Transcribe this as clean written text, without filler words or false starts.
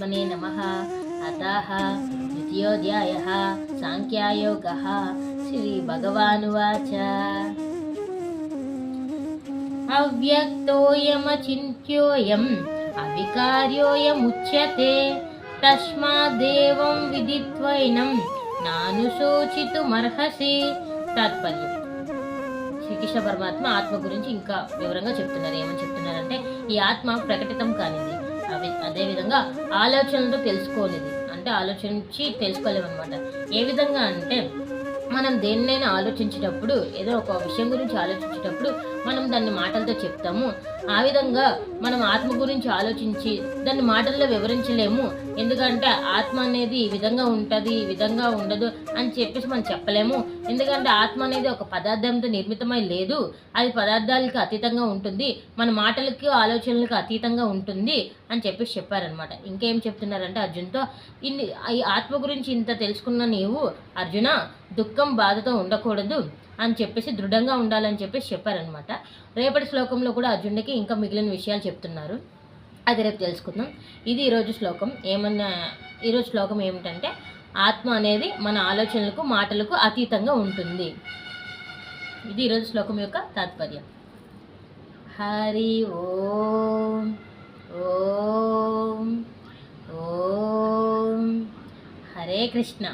పరమాత్మనే నమః. అతః ద్వితీయోధ్యాయః సాంఖ్యయోగః. శ్రీ భగవానువాచ అవ్యక్తోయమచింత్యోయం అవికార్యోయముచ్యతే తస్మాదేవం విదిత్వైనం నానుశోచితుమర్హసి. తాత్పర్యం: శ్రీకృష్ణ పరమాత్మ ఆత్మ గురించి ఇంకా వివరంగా చెప్తున్నారు. ఏమని చెప్తున్నారంటే, ఈ ఆత్మ ప్రకటితం కానిది, అదేవిధంగా ఆలోచనలతో తెలుసుకోలేది. అంటే ఆలోచించి తెలుసుకోలేమన్నమాట. ఏ విధంగా అంటే, మనం దేన్నైనా ఆలోచించేటప్పుడు, ఏదో ఒక విషయం గురించి ఆలోచించేటప్పుడు మనం దాన్ని మాటలతో చెప్తాము. ఆ విధంగా మనం ఆత్మ గురించి ఆలోచించి దాన్ని మాటల్లో వివరించలేము. ఎందుకంటే ఆత్మ అనేది ఈ విధంగా ఉంటుంది, ఈ విధంగా ఉండదు అని చెప్పేసి మనం చెప్పలేము. ఎందుకంటే ఆత్మ అనేది ఒక పదార్థంతో నిర్మితమై లేదు. అది పదార్థాలకు అతీతంగా ఉంటుంది, మన మాటలకి ఆలోచనలకు అతీతంగా ఉంటుంది అని చెప్పేసి చెప్పారనమాట. ఇంకేం చెప్తున్నారంటే అర్జున్తో, ఈ ఆత్మ గురించి ఇంత తెలుసుకున్న నీవు అర్జున దుఃఖం బాధతో ఉండకూడదు అని చెప్పేసి దృఢంగా ఉండాలని చెప్పేసి చెప్పారనమాట. రేపటి శ్లోకంలో కూడా అర్జునుడికి ఇంకా మిగిలిన విషయాలు చెప్తున్నారు. అది రేపు తెలుసుకుందాం. ఇది ఈరోజు శ్లోకం. ఈరోజు శ్లోకం ఏమిటంటే, ఆత్మ అనేది మన ఆలోచనలకు మాటలకు అతీతంగా ఉంటుంది. ఇది ఈరోజు శ్లోకం యొక్క తాత్పర్యం. హరి ఓం ఓం ఓం. హరే కృష్ణ.